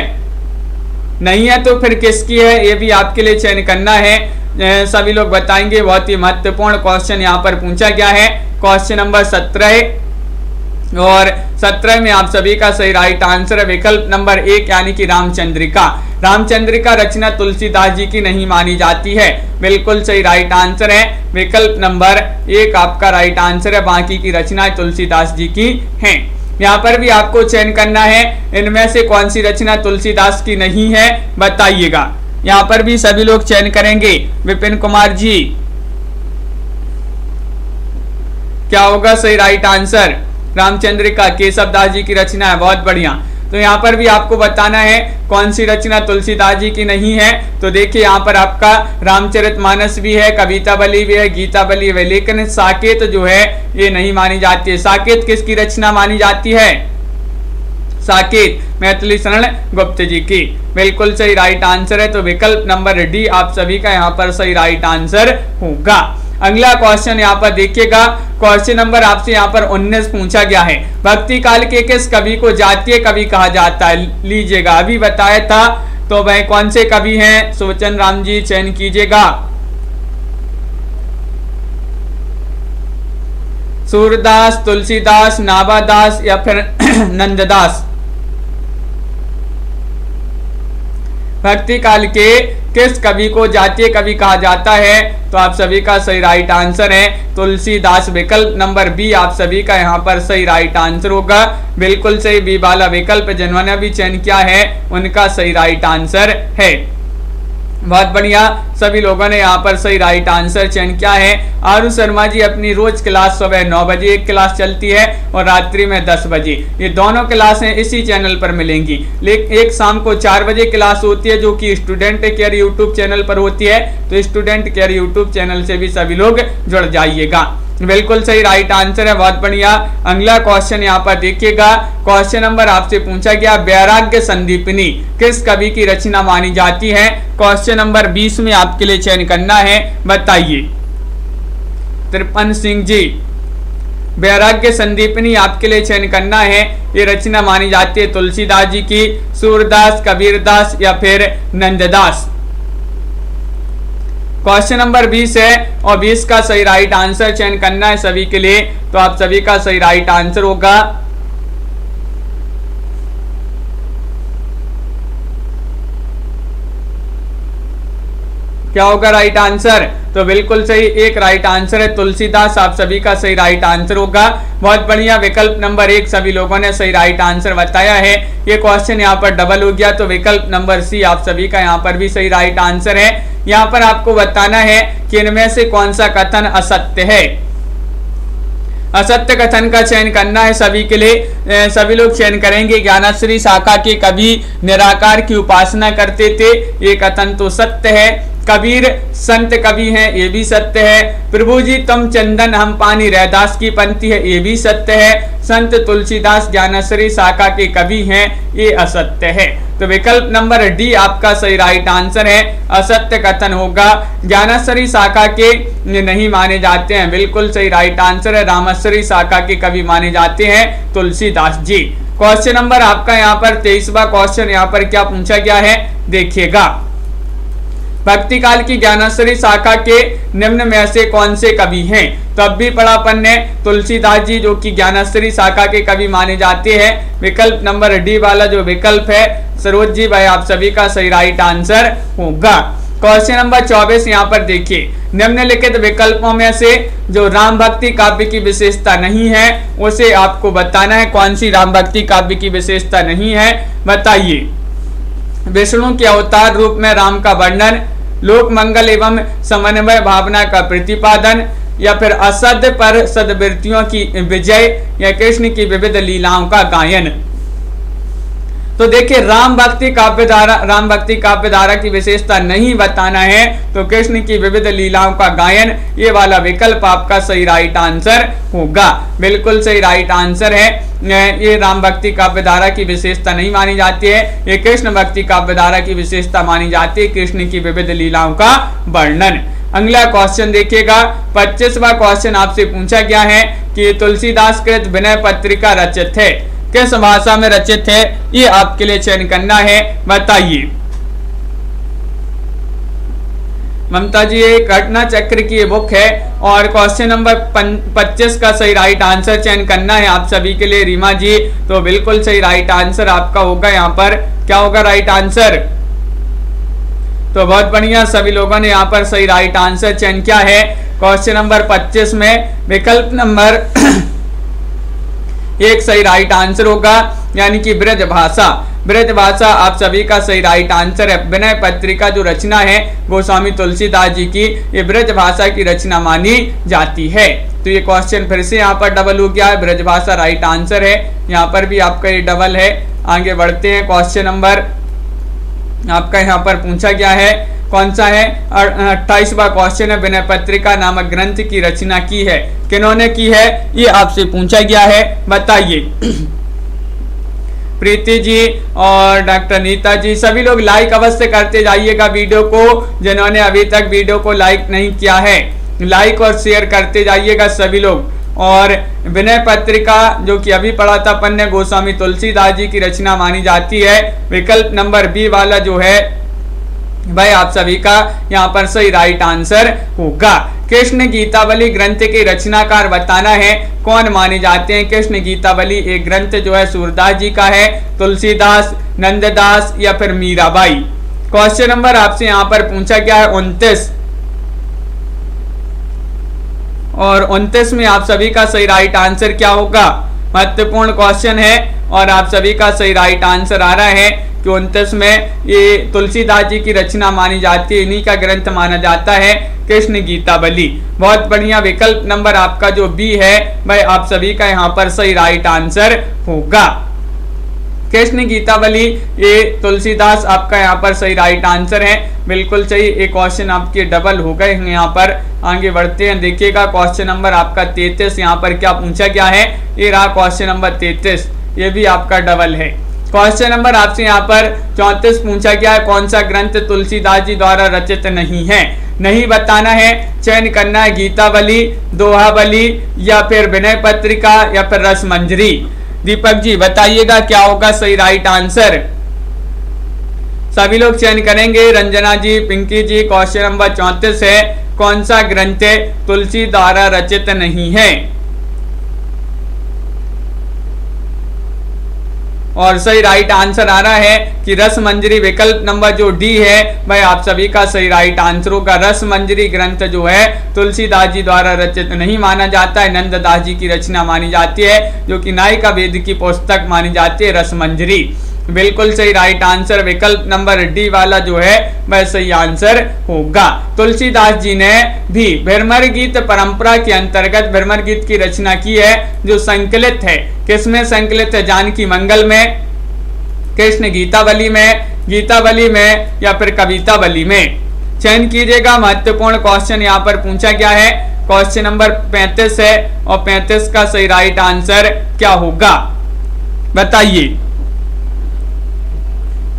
नहीं है तो फिर किसकी है ये भी आपके लिए चयन करना है। सभी लोग बताएंगे। बहुत ही महत्वपूर्ण क्वेश्चन यहाँ पर पूछा गया है। क्वेश्चन नंबर 17 और 17 में आप सभी का सही राइट आंसर है विकल्प नंबर 1 यानी कि रामचंद्रिका। रामचंद्रिका रचना तुलसीदास जी की नहीं मानी जाती है, बिल्कुल सही राइट आंसर है विकल्प नंबर 1 आपका राइट आंसर है। बाकी की रचनाएं तुलसीदास जी की हैं। यहाँ पर भी आपको चयन करना है इनमें से कौन सी रचना तुलसीदास की नहीं है, बताइएगा। यहाँ पर भी सभी लोग चयन करेंगे। विपिन कुमार जी, क्या होगा सही राइट आंसर? रामचंद्रिका केशव दास जी की रचना है, बहुत बढ़िया। तो यहाँ पर भी आपको बताना है कौन सी रचना तुलसीदास जी की नहीं है। तो देखिए यहाँ पर आपका रामचरितमानस भी है, कवितावली भी है, गीतावली भी है, लेकिन साकेत जो है ये नहीं मानी जाती है। साकेत किसकी रचना मानी जाती है? साकेत मैथिली शरण गुप्त जी की, बिल्कुल सही राइट आंसर है। तो विकल्प नंबर डी आप सभी का यहाँ पर सही राइट आंसर होगा। अगला क्वेश्चन यहाँ पर देखिएगा, क्वेश्चन नंबर आपसे यहाँ पर 19 पूछा गया है। भक्ति काल के किस कवि को जातीय कवि कहा जाता है? लीजिएगा, अभी बताया था। तो वह कौन से कवि हैं? सुवचन राम जी चयन कीजिएगा। सूरदास, तुलसीदास, नाभादास या फिर नंददास। भक्ति काल के किस कवि को जातीय कवि कहा जाता है? तो आप सभी का सही राइट आंसर है तुलसीदास। विकल्प नंबर बी आप सभी का यहाँ पर सही राइट आंसर होगा, बिल्कुल सही। बी वाला विकल्प जिन्होंने भी चयन किया है उनका सही राइट आंसर है। बहुत बढ़िया, सभी लोगों ने यहाँ पर सही राइट आंसर चयन किया है। आरू शर्मा जी अपनी रोज क्लास सुबह 9 बजे एक क्लास चलती है और रात्रि में 10 बजे, ये दोनों क्लासें इसी चैनल पर मिलेंगी। लेकिन एक शाम को 4 बजे क्लास होती है जो कि स्टूडेंट केयर यूट्यूब चैनल पर होती है। तो स्टूडेंट केयर यूट्यूब चैनल से भी सभी लोग जुड़ जाइएगा। बिल्कुल सही राइट आंसर है, बहुत बढ़िया। अगला क्वेश्चन यहाँ पर देखिएगा, क्वेश्चन नंबर आपसे पूछा गया वैराग्य संदीपनी किस कवि की रचना मानी जाती है? क्वेश्चन नंबर 20 में आपके लिए चयन करना है, बताइए। त्रिपन सिंह जी, वैराग्य संदीपनी आपके लिए चयन करना है। ये रचना मानी जाती है तुलसीदास जी की, सूरदास, कबीरदास या फिर नंददास। क्वेश्चन नंबर 20 है और 20 का सही राइट आंसर चयन करना है सभी के लिए। तो आप सभी का सही राइट आंसर होगा क्या होगा राइट आंसर? तो बिल्कुल सही एक राइट आंसर है तुलसीदास, आप सभी का सही राइट आंसर होगा। बहुत बढ़िया, विकल्प नंबर 1 सभी लोगों ने सही राइट आंसर बताया है। ये क्वेश्चन यहाँ पर डबल हो गया, तो विकल्प नंबर सी आप सभी का यहाँ पर भी सही राइट आंसर है। यहाँ पर आपको बताना है कि इनमें से कौन सा कथन असत्य है। असत्य कथन का चयन करना है सभी के लिए। सभी लोग चयन करेंगे। ज्ञानश्री शाखा के कवि निराकार की उपासना करते थे, ये कथन तो सत्य है। कबीर संत कवि हैं, ये भी सत्य है। प्रभु जी तुम चंदन हम पानी रैदास की पंक्ति है, ये भी सत्य है। संत तुलसीदास ज्ञानश्री शाखा के कवि हैं, ये असत्य है। तो विकल्प नंबर डी आपका सही राइट आंसर है, असत्य कथन होगा। ज्ञानश्री शाखा के नहीं माने जाते हैं, बिल्कुल सही राइट आंसर है। रामश्री शाखा के कवि माने जाते हैं तुलसीदास जी। क्वेश्चन नंबर आपका यहाँ पर 23वां क्वेश्चन यहाँ पर क्या पूछा गया है, देखिएगा। भक्ति काल की ज्ञानश्री शाखा के निम्न में से कौन से कवि हैं? तो अब भी पढ़ा अपन ने तुलसीदास जी जो कि ज्ञानश्री शाखा के कवि माने जाते हैं। विकल्प नंबर डी वाला जो विकल्प है सरोज जी भाई आप सभी का सही राइट आंसर होगा। क्वेश्चन नंबर 24 यहाँ पर देखिए, निम्नलिखित विकल्पों में से जो राम भक्ति काव्य की विशेषता नहीं है उसे आपको बताना है। कौन सी राम भक्ति काव्य की विशेषता नहीं है, बताइए। विष्णु के अवतार रूप में राम का वर्णन, लोक मंगल एवं समन्वय भावना का प्रतिपादन, या फिर असद पर सदवृत्तियों की विजय, या कृष्ण की विविध लीलाओं का गायन। तो देखिए राम भक्ति काव्य धारा की विशेषता नहीं बताना है तो कृष्ण की विविध लीलाओं का गायन, ये वाला विकल्प आपका सही राइट आंसर होगा। बिल्कुल सही राइट आंसर है। ये राम भक्ति काव्य धारा की विशेषता नहीं मानी जाती है, ये कृष्ण भक्ति काव्य धारा की विशेषता मानी जाती है, कृष्ण की विविध लीलाओं का वर्णन। अगला क्वेश्चन देखिएगा, 25वां क्वेश्चन आपसे पूछा गया है कि तुलसीदास कृत विनय पत्रिका रचित है, किस भाषा में रचित है, ये आपके लिए चयन करना है, बताइए। ममता जी ये घटना चक्र की बुक है और क्वेश्चन नंबर 25 का सही राइट आंसर चयन करना है आप सभी के लिए रीमा जी। तो बिल्कुल सही राइट आंसर आपका होगा यहाँ पर, क्या होगा राइट आंसर? तो बहुत बढ़िया, सभी लोगों ने यहाँ पर सही राइट आंसर चयन किया है। क्वेश्चन नंबर 25 में विकल्प नंबर एक सही राइट आंसर होगा, यानी कि ब्रज भाषा। ब्रज भाषा आप सभी का सही राइट आंसर है। विनय पत्रिका जो रचना है गोस्वामी तुलसीदास जी की, ये ब्रज भाषा की रचना मानी जाती है। तो ये क्वेश्चन फिर से यहाँ पर डबल हो गया है, ब्रज भाषा राइट आंसर है। यहाँ पर भी आपका ये डबल है। आगे बढ़ते हैं, क्वेश्चन नंबर आपका यहाँ पर पूछा गया है, कौन सा है? 28वां क्वेश्चन है, विनय पत्रिका नामक ग्रंथ की रचना की है, किन्होंने की है, ये आपसे पूछा गया है, बताइए। प्रीति जी और डॉक्टर नीता जी, सभी लोग लाइक अवश्य करते जाइएगा वीडियो को। जिन्होंने अभी तक वीडियो को लाइक नहीं किया है, लाइक और शेयर करते जाइएगा सभी लोग। और विनय पत्रिका जो कि अभी पढ़ा था अपन ने, गोस्वामी तुलसीदास जी की रचना मानी जाती है। विकल्प नंबर बी वाला जो है भाई आप सभी का यहाँ पर सही राइट आंसर होगा। कृष्ण गीतावली ग्रंथ के रचनाकार बताना है, कौन माने जाते हैं? कृष्ण गीतावली एक ग्रंथ जो है सूरदास जी का है, तुलसीदास, नंददास या फिर मीराबाई। क्वेश्चन नंबर आपसे यहाँ पर पूछा गया है 29 और 29 में आप सभी का सही राइट आंसर क्या होगा? महत्वपूर्ण क्वेश्चन है और आप सभी का सही राइट आंसर आ रहा है कि 29 में ये तुलसीदास जी की रचना मानी जाती है, इन्हीं का ग्रंथ माना जाता है कृष्ण गीतावली। बहुत बढ़िया, विकल्प नंबर आपका जो बी है भाई आप सभी का यहाँ पर सही राइट आंसर होगा। कृष्ण गीतावली ये तुलसीदास आपका यहाँ पर सही राइट आंसर है, बिल्कुल सही। एक क्वेश्चन आपके डबल हो गए हैं यहाँ पर। आगे बढ़ते हैं, देखिएगा क्वेश्चन नंबर आपका 33 यहाँ पर क्या पूछा गया है, ये रहा क्वेश्चन नंबर 33, ये भी आपका डबल है। क्वेश्चन नंबर आपसे यहाँ पर 34 पूछा गया है, कौन सा ग्रंथ तुलसीदास जी द्वारा रचित नहीं है? नहीं बताना है, चयन करना है गीतावली, दोहावली या फिर विनय पत्रिका या फिर रसमंजरी। दीपक जी बताइएगा क्या होगा सही राइट आंसर? सभी लोग चयन करेंगे। रंजना जी, पिंकी जी, क्वेश्चन नंबर 34 है, कौन सा ग्रंथ तुलसी द्वारा रचित नहीं है? और सही राइट आंसर आ रहा है कि रसमंजरी। विकल्प नंबर जो डी है भाई आप सभी का सही राइट आंसर होगा। रसमंजरी ग्रंथ जो है तुलसीदास जी द्वारा रचित नहीं माना जाता है, नंददास जी की रचना मानी जाती है, जो कि नायिका वेद की पुस्तक मानी जाती है रसमंजरी। बिल्कुल सही राइट आंसर विकल्प नंबर डी वाला जो है वह सही आंसर होगा। तुलसीदास जी ने भी भ्रमर गीत परंपरा के अंतर्गत भ्रमर गीत की रचना की है, जो संकलित है, किसमें संकलित है? जानकी मंगल में, कृष्ण गीतावली में या फिर कवितावली में। चयन कीजिएगा। महत्वपूर्ण क्वेश्चन यहाँ पर पूछा गया है, क्वेश्चन नंबर 35 है और 35 का सही राइट आंसर क्या होगा बताइए।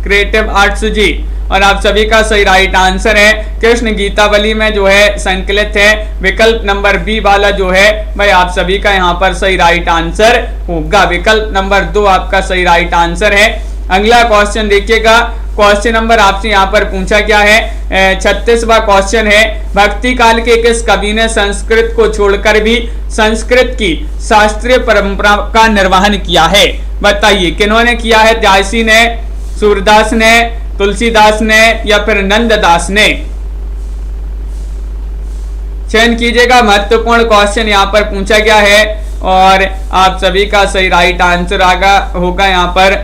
क्रिएटिव आर्ट्स जी और आप सभी का सही राइट आंसर है कृष्ण गीतावली में जो है संकलित है। विकल्प नंबर बी वाला जो है भाई आप सभी का यहाँ पर सही राइट आंसर होगा। विकल्प नंबर 2 आपका सही राइट आंसर है। अगला क्वेश्चन देखिएगा, क्वेश्चन नंबर आपसे यहाँ पर पूछा गया है 36वां क्वेश्चन है, भक्ति काल के किस कवि ने संस्कृत को छोड़कर भी संस्कृत की शास्त्रीय परंपरा का निर्वहन किया है? बताइए किन्होंने किया है? त्यासी ने, सूरदास ने, तुलसीदास ने या फिर नंददास ने? चयन कीजिएगा। महत्वपूर्ण क्वेश्चन यहाँ पर पूछा गया है और आप सभी का सही राइट आंसर होगा यहाँ पर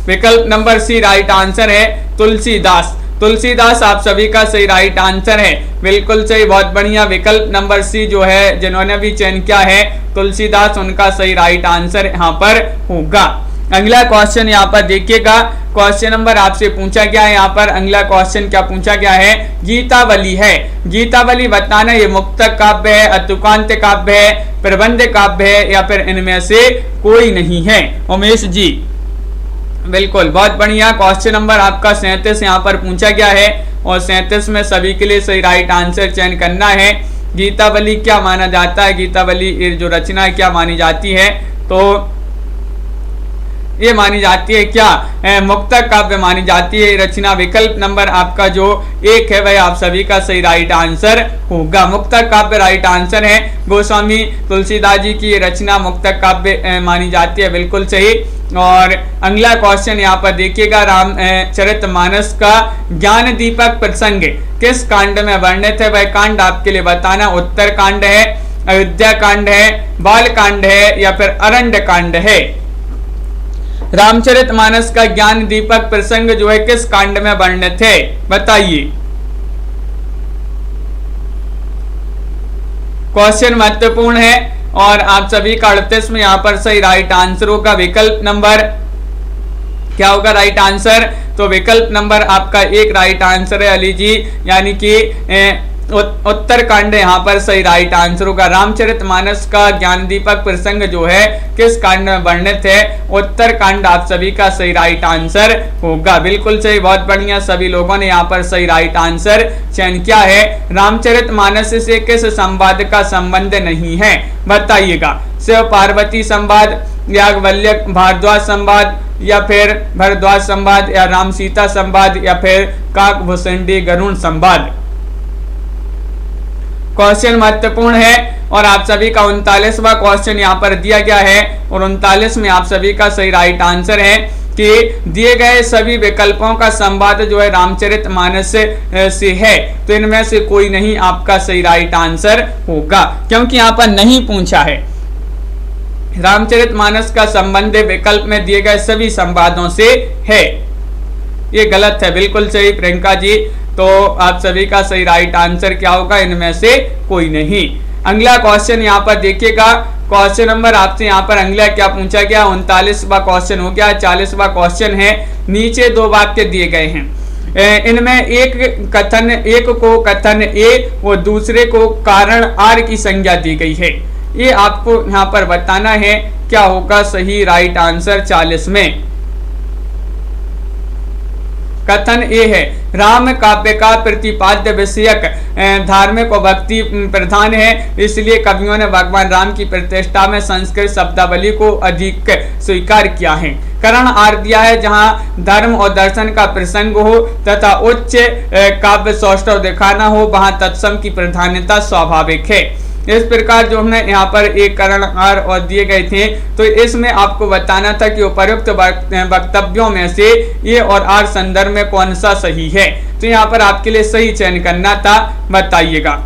विकल्प नंबर सी राइट आंसर है तुलसीदास। तुलसीदास आप सभी का सही राइट आंसर है, बिल्कुल सही, बहुत बढ़िया। विकल्प नंबर सी जो है जिन्होंने भी चयन किया है तुलसीदास, उनका सही राइट आंसर यहाँ पर होगा। अगला क्वेश्चन यहाँ पर देखिएगा, क्वेश्चन नंबर आपसे पूछा गया है यहाँ पर। अगला क्वेश्चन क्या पूछा गया है? गीतावली है, गीतावली बताना ये मुक्तक काव्य है, अतुकांत काव्य है, प्रबंध काव्य है या फिर इनमें से कोई नहीं है? उमेश जी बिल्कुल, बहुत बढ़िया। क्वेश्चन नंबर आपका 37 यहाँ पर पूछा गया है और 37 में सभी के लिए सही राइट आंसर चयन करना है। गीतावली क्या माना जाता है? गीतावली जो रचना है क्या मानी जाती है? तो ये मानी जाती है क्या? मुक्तक काव्य मानी जाती है रचना। विकल्प नंबर आपका जो 1 है वह आप सभी का सही राइट आंसर होगा। मुक्तक काव्य राइट आंसर है। गोस्वामी तुलसीदास जी की रचना मुक्तक काव्य मानी जाती है, बिल्कुल सही। और अगला क्वेश्चन यहाँ पर देखिएगा, रामचरितमानस का ज्ञान दीपक प्रसंग किस कांड में वर्णित है? वह कांड आपके लिए बताना। उत्तर कांड है, अयोध्या कांड है, बाल कांड है या फिर अरण्य कांड है? रामचरितमानस का ज्ञान दीपक प्रसंग जो है किस कांड में वर्णित है, बताइए। क्वेश्चन महत्वपूर्ण है और आप सभी का 38 में यहाँ पर सही राइट आंसर होगा। विकल्प नंबर क्या होगा राइट आंसर? तो विकल्प नंबर आपका 1 राइट आंसर है अली जी, यानी कि उत्तर कांड यहाँ पर सही राइट आंसर होगा। रामचरितमानस का ज्ञान दीपक प्रसंग जो है किस कांड में वर्णित है? उत्तर कांड आप सभी का सही राइट आंसर होगा, बिल्कुल सही, बहुत बढ़िया। सभी लोगों ने यहाँ पर सही राइट आंसर चयन किया है। रामचरितमानस से किस संवाद का संबंध नहीं है, बताइएगा। शिव पार्वती संवाद, याज्ञवल्क्य भारद्वाज संवाद या फिर भरद्वाज संवाद या राम सीता संवाद या फिर काकभूषणी गरुड़ संवाद? क्वेश्चन महत्वपूर्ण है और आप सभी का 39वां क्वेश्चन यहाँ पर दिया गया है और 39 में आप सभी का सही राइट आंसर है कि दिए गए सभी विकल्पों का संवाद जो है रामचरितमानस से है, तो इनमें से कोई नहीं आपका सही राइट आंसर होगा, क्योंकि यहाँ पर नहीं पूछा है। रामचरितमानस का संबंध विकल्प में दिए गए सभी संवादों से है, ये गलत है, बिल्कुल सही प्रियंका जी। तो आप सभी का सही राइट आंसर क्या होगा? इनमें से कोई नहीं। अगला क्वेश्चन यहाँ पर देखिएगा, क्वेश्चन नंबर आपसे यहाँ पर अगला क्या पूछा गया? 39वां क्वेश्चन हो गया। 40वां क्वेश्चन है, नीचे 2 वाक्य दिए गए हैं, इनमें एक को कथन ए और दूसरे को कारण आर की संज्ञा दी गई है। ये आपको यहाँ पर बताना है क्या होगा सही राइट आंसर 40 में। कथन ए है, राम काव्य का प्रतिपाद्य विषयक धार्मिक और भक्ति प्रधान है, इसलिए कवियों ने भगवान राम की प्रतिष्ठा में संस्कृत शब्दावली को अधिक स्वीकार किया है। करण आर दिया है, जहां धर्म और दर्शन का प्रसंग हो तथा उच्च काव्य सौष्ठव दिखाना हो, वहां तत्सम की प्रधानता स्वाभाविक है। इस प्रकार जो हमने यहाँ पर एक करण आर और दिए गए थे, तो इसमें आपको बताना था कि उपयुक्त वक्तव्यों में से ये और आर संदर्भ में कौन सा सही है। तो यहाँ पर आपके लिए सही चयन करना था, बताइएगा।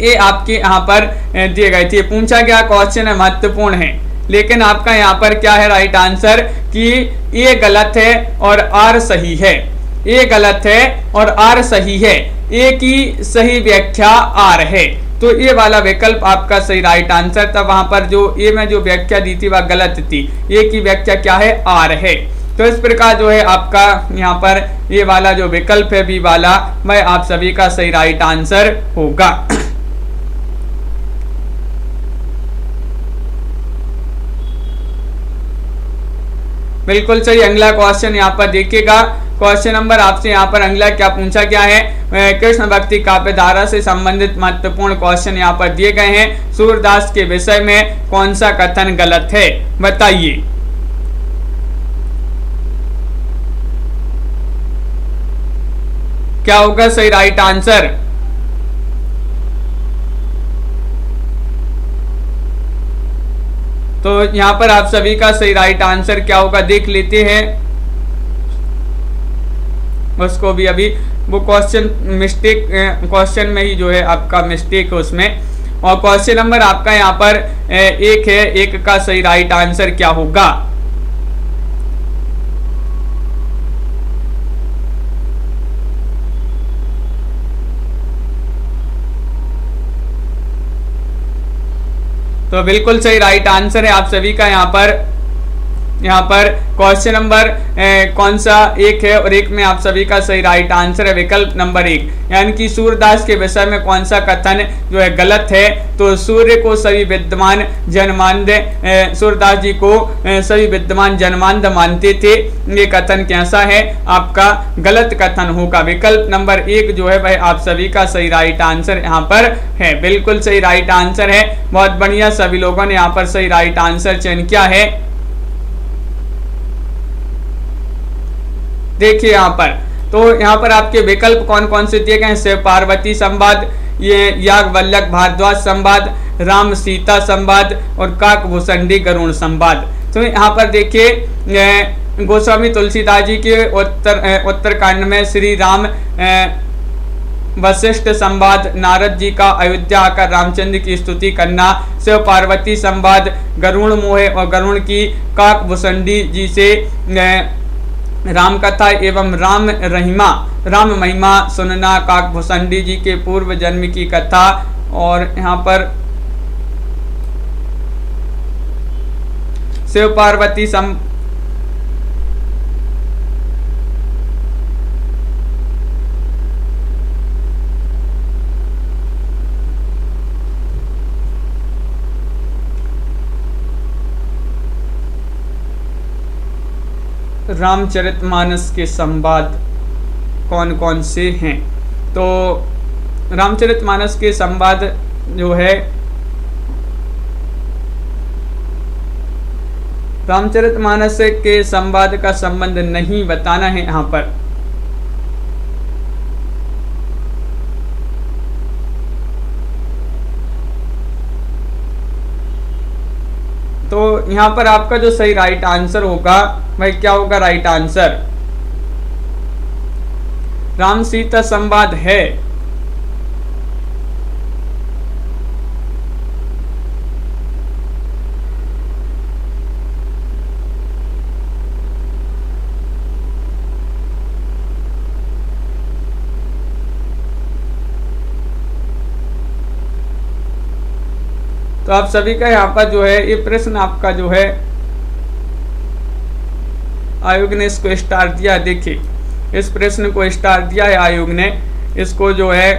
ये आपके यहाँ पर दिए गए थे, पूछा गया क्वेश्चन है, महत्वपूर्ण है, लेकिन आपका यहाँ पर क्या है राइट आंसर कि ये गलत है और आर सही है। ये गलत है और आर सही है, ए की सही व्याख्या आर है, तो ये वाला विकल्प आपका सही राइट आंसर था। वहां पर जो ए में जो व्याख्या दी थी वह गलत थी, ए की व्याख्या क्या है? आर है। तो इस प्रकार जो है आपका यहाँ पर ये वाला जो विकल्प है बी वाला, वह आप सभी का सही राइट आंसर होगा। बिल्कुल सही। अगला क्वेश्चन यहाँ पर देखिएगा, क्वेश्चन नंबर आपसे यहाँ पर अगला क्या पूछा गया है? कृष्ण भक्ति काव्य धारा से संबंधित महत्वपूर्ण क्वेश्चन यहाँ पर दिए गए हैं। सूरदास के विषय में कौन सा कथन गलत है, बताइए। क्या होगा सही राइट आंसर? तो यहाँ पर आप सभी का सही राइट आंसर क्या होगा देख लेते हैं, उसको भी अभी वो क्वेश्चन में ही जो है आपका मिस्टेक है उसमें। और क्वेश्चन नंबर आपका यहाँ पर 1 है, 1 का सही राइट आंसर क्या होगा? तो बिल्कुल सही राइट आंसर है आप सभी का यहाँ पर क्वेश्चन नंबर कौन सा 1 है और 1 में आप सभी का सही राइट आंसर है विकल्प नंबर 1, यानी कि सूर्यदास के विषय में कौन सा कथन जो है गलत है। तो सूर्य को सभी विद्यमान जन्मांध, सूर्यदास जी को सभी विद्यमान जन्मांध मानते थे, ये कथन कैसा है? आपका गलत कथन होगा। विकल्प नंबर 1 जो है वह आप सभी का सही राइट आंसर यहाँ पर है, बिल्कुल सही राइट आंसर है। बहुत बढ़िया, सभी लोगों ने यहाँ पर सही राइट आंसर चयन किया है। देखिए यहाँ पर, तो यहाँ पर आपके विकल्प कौन कौन से दिए गए हैं? शिव पार्वती संवाद, ये याज्ञवल्क्य भारद्वाज संवाद, राम सीता संवाद और काकभूषणी गरुड़ संवाद। तो यहाँ पर देखिए गोस्वामी तुलसीदास जी के उत्तरकांड में श्री राम वशिष्ठ संवाद, नारद जी का अयोध्या आकर रामचंद्र की स्तुति करना, शिव पार्वती संवाद, गरुड़ मोहे और गरुड़ की काकभूषणी जी से राम कथा एवं राम महिमा सुनना, काकभूषणी जी के पूर्व जन्म की कथा। और यहाँ पर शिव पार्वती रामचरितमानस के संवाद कौन कौन से हैं? तो रामचरितमानस के संवाद जो है, रामचरितमानस के संवाद का संबंध नहीं बताना है यहाँ पर। तो यहाँ पर आपका जो सही राइट आंसर होगा वह क्या होगा? राइट आंसर राम सीता संवाद है। तो आप सभी का यहाँ पर जो है ये प्रश्न आपका जो है आयोग ने इसको स्टार दिया। देखिए इस प्रश्न को स्टार दिया है आयोग ने, इसको जो है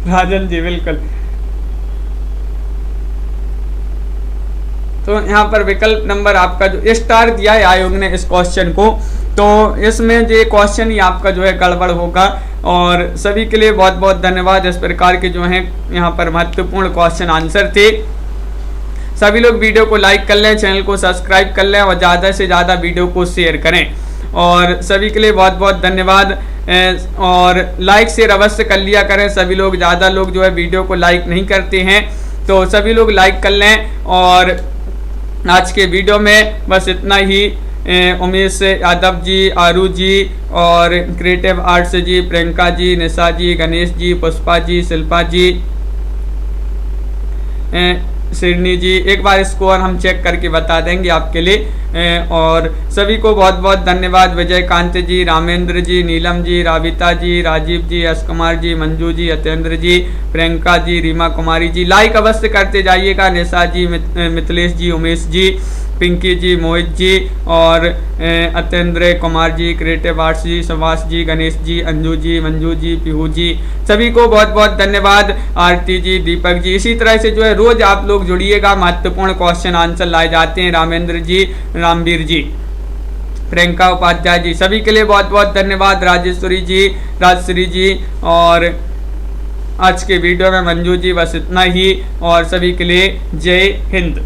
राजन जी बिल्कुल। तो यहाँ पर विकल्प नंबर आपका जो स्टार दिया है आयोग ने इस क्वेश्चन को, तो इसमें जो क्वेश्चन ही आपका जो है गड़बड़ होगा। और सभी के लिए बहुत बहुत धन्यवाद। इस प्रकार के जो हैं यहाँ पर महत्वपूर्ण क्वेश्चन आंसर थे। सभी लोग वीडियो को लाइक कर लें, चैनल को सब्सक्राइब कर लें और ज़्यादा से ज़्यादा वीडियो को शेयर करें। और सभी के लिए बहुत बहुत धन्यवाद। और लाइक शेयर अवश्य कर लिया करें। सभी लोग, ज़्यादा लोग जो है वीडियो को लाइक नहीं करते हैं, तो सभी लोग लाइक कर लें। और आज के वीडियो में बस इतना ही। उमेश यादव जी, आरू जी और क्रिएटिव आर्ट्स जी, प्रियंका जी, निशा जी, गणेश जी, पुष्पा जी, शिल्पा जी, सिडनी जी, एक बार स्कोर हम चेक करके बता देंगे आपके लिए। और सभी को बहुत बहुत धन्यवाद। विजयकांत जी, रामेंद्र जी, नीलम जी, राविता जी, राजीव जी, यश कुमार जी, मंजू जी, अतेंद्र जी, प्रियंका जी, रीमा कुमारी जी, लाइक अवश्य करते जाइएगा। निशा जी, मिथिलेश जी, उमेश जी, पिंकी जी, मोहित जी और अतेंद्र कुमार जी, क्रिएटिव आर्ट्स जी, सुभाष जी, गणेश जी, अंजू जी, मंजू जी, पीहू जी, सभी को बहुत बहुत धन्यवाद। आरती जी, दीपक जी, इसी तरह से जो है रोज आप लोग जुड़िएगा। महत्वपूर्ण क्वेश्चन आंसर लाए जाते हैं। रामेंद्र जी, रामवीर जी, प्रियंका उपाध्याय जी, सभी के लिए बहुत बहुत धन्यवाद। राजेश्वरी जी, राजश्री जी और आज के वीडियो में मंजू जी, बस इतना ही। और सभी के लिए जय हिंद।